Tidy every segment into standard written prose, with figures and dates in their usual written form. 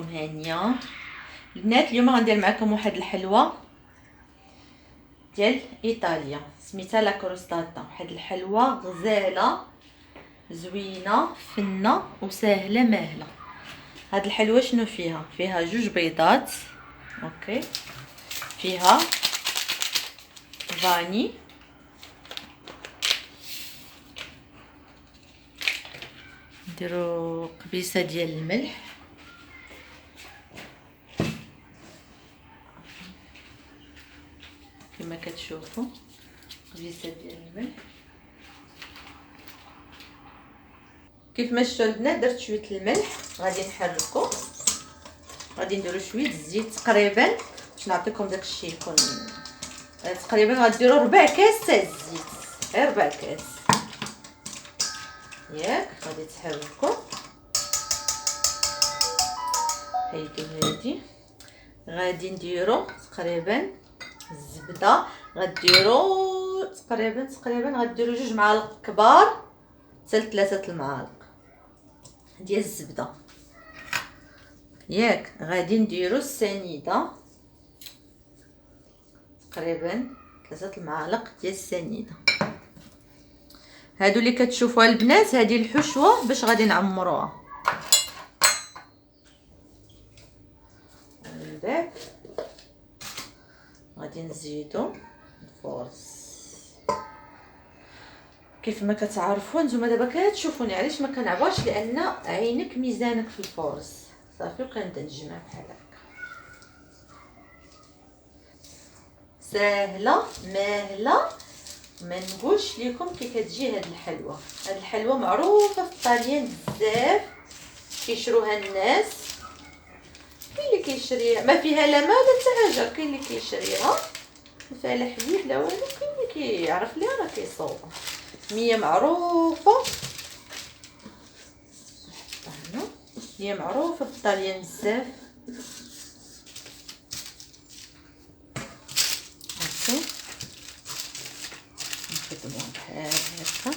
نهاركم هانيه البنات. اليوم غندير معكم واحد الحلوه ديال ايطاليا سميتها لا كروستاتا. واحد الحلوه غزاله زوينه فنه وسهله ماهله. هاد الحلوه شنو فيها؟ فيها جوج بيضات، اوكي، فيها فاني، نديرو قبيصه ديال الملح، كما كتشوفوا قبيصه ديال الملح. كيف ما شفتوا البنات درت شويه الملح، غادي نحركو، غادي نديرو شويه الزيت تقريبا باش نعطيكم داكشي يكون تقريبا. غديروا 4 كاس تاع الزيت، غير 4 كاس ياك. غادي تحركو، حيدو هادي. غادي نديرو تقريبا الزبده، غديروا تقريبا غديروا 2 معالق كبار حتى 3 المعالق ديال الزبده ياك. غادي نديروا السنيده تقريبا 3 المعالق ديال السنيده. هادو اللي كتشوفوها البنات هذه الحشوه باش غادي نعمروها. من بعد غادي نزيدو الفورص. كيف ما كتعرفوا نتوما دابا كتشوفوني، علاش ما كنعبرش؟ لان عينك ميزانك في الفورص. صافي، وكنبدا نجمع بحال هكا. ساهله ماهله، ما نقولش لكم كي كتجي هاد الحلوه. هاد الحلوه معروفه في الطاليان بزاف، كيشروها الناس. كاين اللي كيشريها ما فيها لا ما لا حتى حاجه، كاين اللي كيشريها ما فيها لا حليب لا والو، كاين اللي كيعرف ليها راه كيصوبها. هي معروفه، هي معروفه في الطاليان بزاف. هكا نخدموها بحال هكا.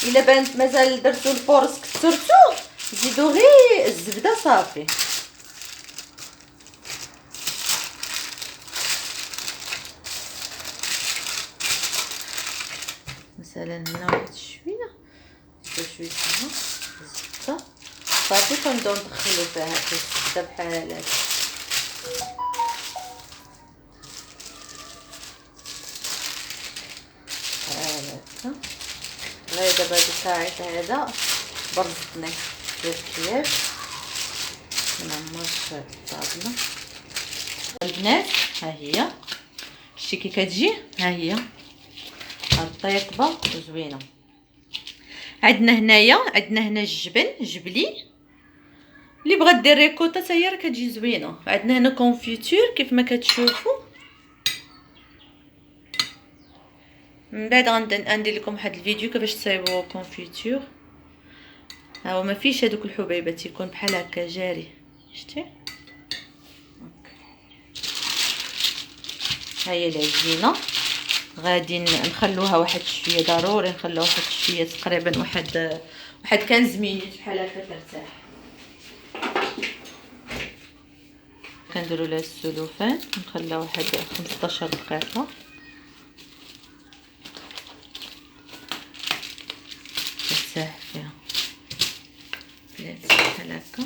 الا بانت مازال درتو الفورص كثرتو زيدو غير الزبده صافي. مثلا هنا واحد شويه زبده صافي. كنبداو ندخلو فيها هكا الزبده بحال هكا. هكا غير دابا الكاعيط هذا برزتني بزاف. نعمر الطابله البنات. ها هي شتي كي كتجي، ها هي الطيقبه زوينه. عندنا هنا الجبن جبلي. اللي بغات دير ريكوتا حتى هي راه كتجي زوينه. عندنا هنا كونفيتور كيف ما كتشوفوا. من بعد غندير لكم واحد الفيديو كيفاش تصايبوا كونفيتور. ها هو ما فيش هذوك الحبيبات، يكون بحال هكا جاري، شتي. ها هي العجينه. غادي نخلوها واحد شويه، ضروري نخلوها واحد شويه تقريبا واحد 15 مينوت بحال هكا ترتاح. كنديروا لها السلوفان، نخليها واحد 15 دقيقه ترتاح فيها بحال هكا.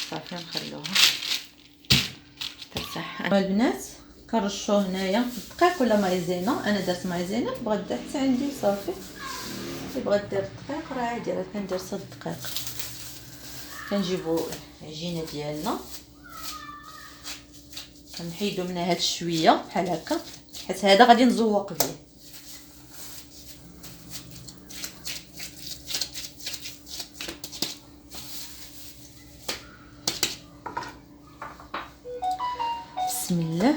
صافي نخلوها ترتاح. البنات كنرشو هنايا دقيق ولا مايزينا. انا درت مايزينا، بغات دير حتى عندي صافي. اللي بغات دير دقيق راه عادي، راه كندير 6 دقائق. كنجيبو العجينه ديالنا، كنحيدو منها هاد شويه بحال هكا، حيت هذا غادي نزوق به. بسم الله.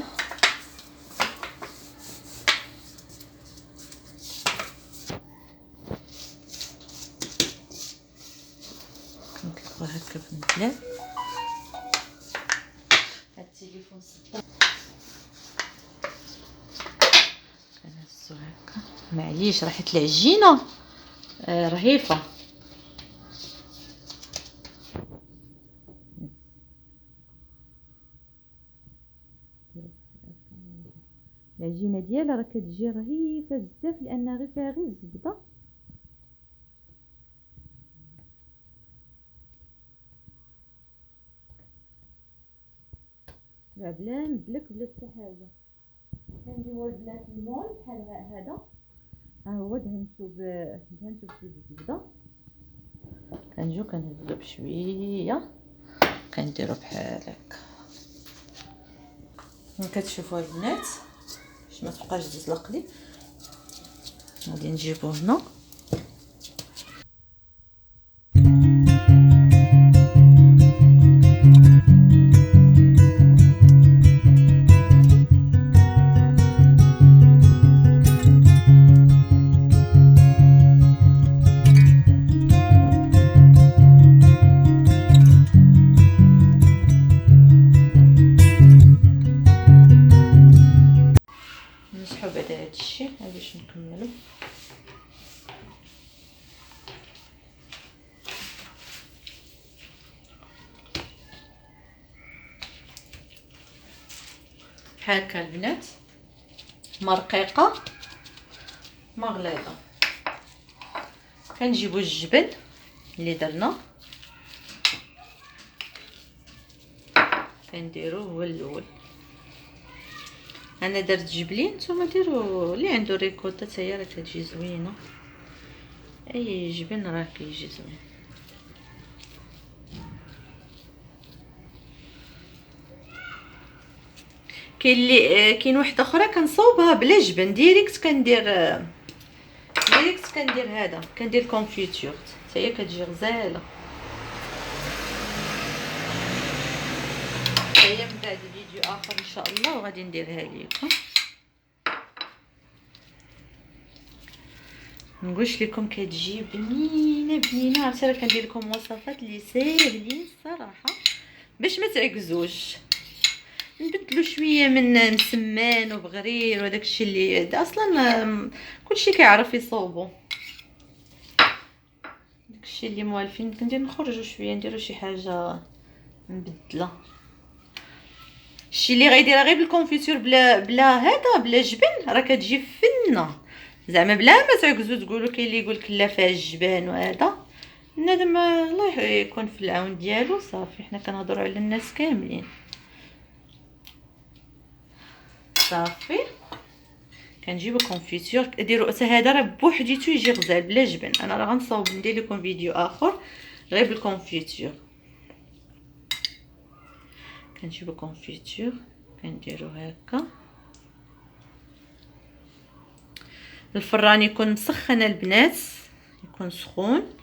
كنطلقوها هكا في المقلاه. هاد التليفون صدام كنهز هكا معليش راحت العجينه رهيفه. العجينه ديالها راه كتجي رهيفه بزاف لانها غير فيها غير الزبده. بلا مدلك بلا حتى حاجه. كنديروا البنات المول بحال هذا، ها هو دهنتو بشويه الزبده، كنجيو كنهزو بشويه كنديرو بحال هكا. كتشوفوا البنات باش ما تبقاش تزلق لي. غادي نجيبو هنا نمسحو بعدا هادشي باش نكملو. بحال هكا البنات، ما رقيقه ما غليظه. كنجيبو الجبن اللي درنا كنديروه هو الاول. انا درت جبلين، نتوما ديروا اللي عنده ريكوتا حتى هي راه كتجي زوينه، اي جبن راه كيجي زوين. كاين اللي كاين واحده اخرى كنصاوبها بلا جبن ديريكت، كندير هذا، كندير كونفيتور حتى هي كتجي غزاله. هي من بعد فيديو اخر ان شاء الله وغادي نديرها لكم. نقولش لكم كتجي بنينه عرفتي، راه كندير لكم وصفات اللي ساهلين الصراحه باش ما تعكزوش. نبدلو شويه من مسمان وبغرير وداك الشيء اللي اصلا كلشي كيعرف يصوبو. داكشي اللي موالفين كندير نخرجوا شويه نديروا شي حاجه مبدله. الشيء اللي غيديرها غير بالكونفيتور بلا جبن راه كتجي فنه زعما بلا ما تعكزوا تقولوا. كاين اللي يقولك لا فيها الجبان وهذا، بنادم الله يكون في العون ديالو. صافي حنا كنهضروا على الناس كاملين. صافي كنجيبو كونفيتور ديروا هذا راه بوحديتو يجي غزال بلا جبن. انا راه غنصاوب ندير لكم فيديو اخر غير بالكونفيتور. كنجيبو كونفيتور كنديرو هكا. الفران يكون مسخن البنات، يكون سخون.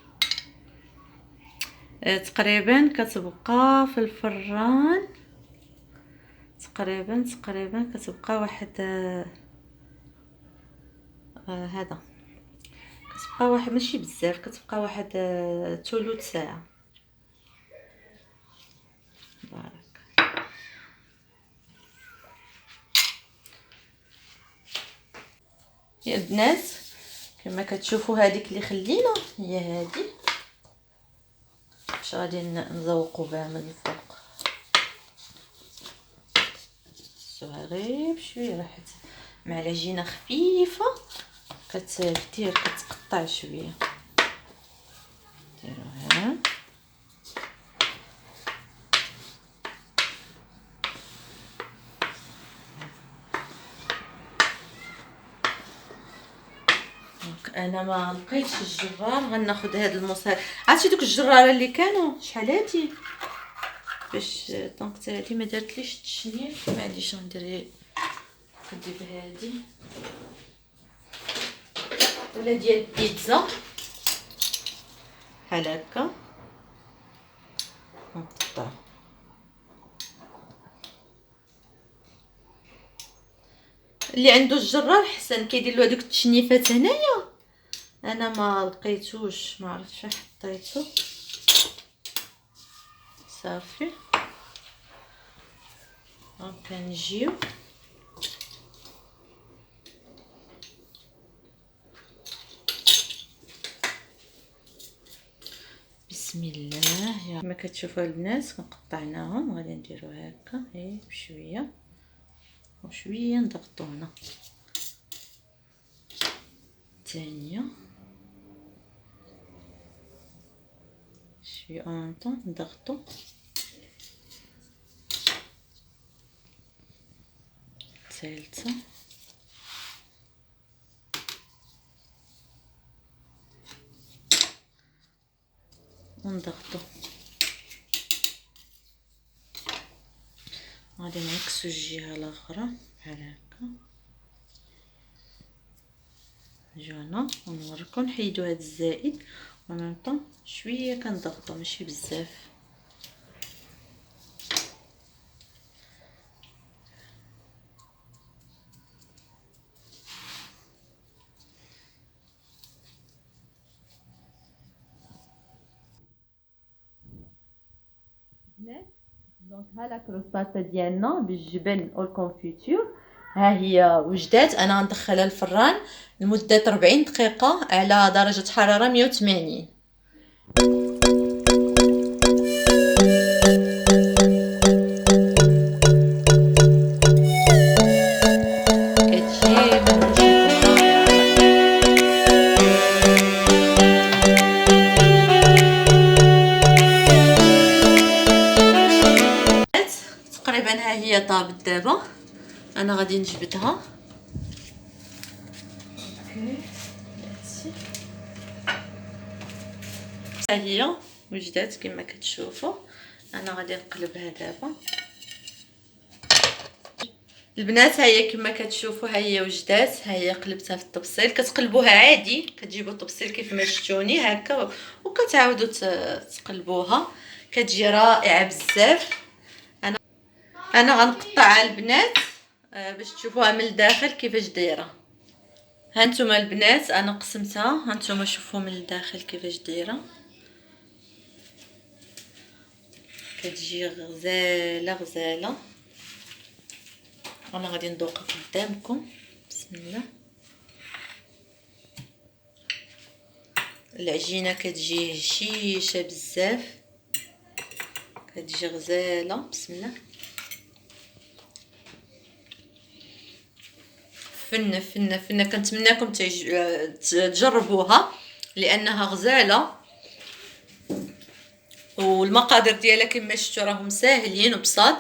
تقريبا كتبقى في الفران تقريبا كتبقى واحد هذا كتبقى واحد ماشي بزاف، كتبقى واحد ثلث ساعه. بارك يا البنات. كما كتشوفوا هذيك اللي خلينا هي هذه باش غادي نذوقوا بها من الفوق. غير بشويه راحت مع العجينه خفيفه كتقطع شويه. ديروها انا ما لقيتش الجرار، غناخذ هذا المصهر. عرفتي دوك الجراره اللي كانوا شحالاتي باش دونك حتى هادي ما دارتليش التشنيف. ما عنديش غندير ندي بهادي ولا ديال البيتزا بحال هكا نقطع. اللي عنده الجرار حسن كيدير له هذوك التشنيفات. هنايا انا ما لقيتوش، ما عرفتش فين حطيته. صافي كنجيو كما كتشوفوا البنات قطعناهم، غادي نديرو هكا بشويه وشويه نضغطو هنا. الثانيه شويه اونطون نضغطو. الثالثه ونضغطو. غادي نعكسو الجهه الاخرى بحال هكا. نجيو هنا ونوريكم نحيدو هاد الزائد ونعطو شويه كنضغطو ماشي بزاف. دونك ها لا كروسطاطه ديالنا بالجبن والكونفيتور ها هي وجدات. انا غندخلها الفران لمده 40 دقيقه على درجه حراره 180. تقريبا ها هي طابت دابا. انا غادي نجبدها. ها هي وجدات كما كتشوفوا. انا غادي نقلبها دابا البنات. ها هي كما كتشوفوا ها هي وجدات. ها هي قلبتها في الطبسيل. كتقلبوها عادي، كتجيبوا الطبسيل كيف ما شفتوني هكا وكتعاودوا تقلبوها. كتجي رائعه بزاف. انا غنقطعها البنات باش تشوفوها من الداخل كيفاش دايره. ها نتوما البنات انا قسمتها. ها نتوما شوفوا من الداخل كيفاش دايره. كتجي غزاله غزاله. انا غادي ندوقها قدامكم. بسم الله. العجينه كتجي هشيشه بزاف، كتجي غزاله. بسم الله. فنه فنه فنه. كنتمنىكم تجربوها لانها غزاله، والمقادير ديالها كما شفتوا راهم ساهلين وبساط.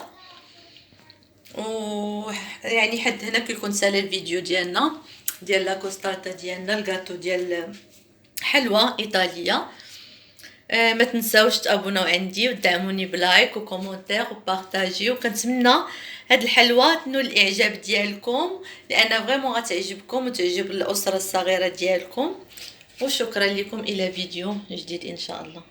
ويعني حد هنا كيكون سالي الفيديو ديالنا ديال لا كوستاطا ديالنا الكاطو ديال حلوى ايطاليه. ما تنساوش تابوناو عندي ودعموني بلايك وكومونتير وبارطاجي. وكنتمنى هاد الحلوى تنول الاعجاب ديالكم لان فريمون غتعجبكم وتعجب الاسره الصغيره ديالكم. وشكرا لكم. الى فيديو جديد ان شاء الله.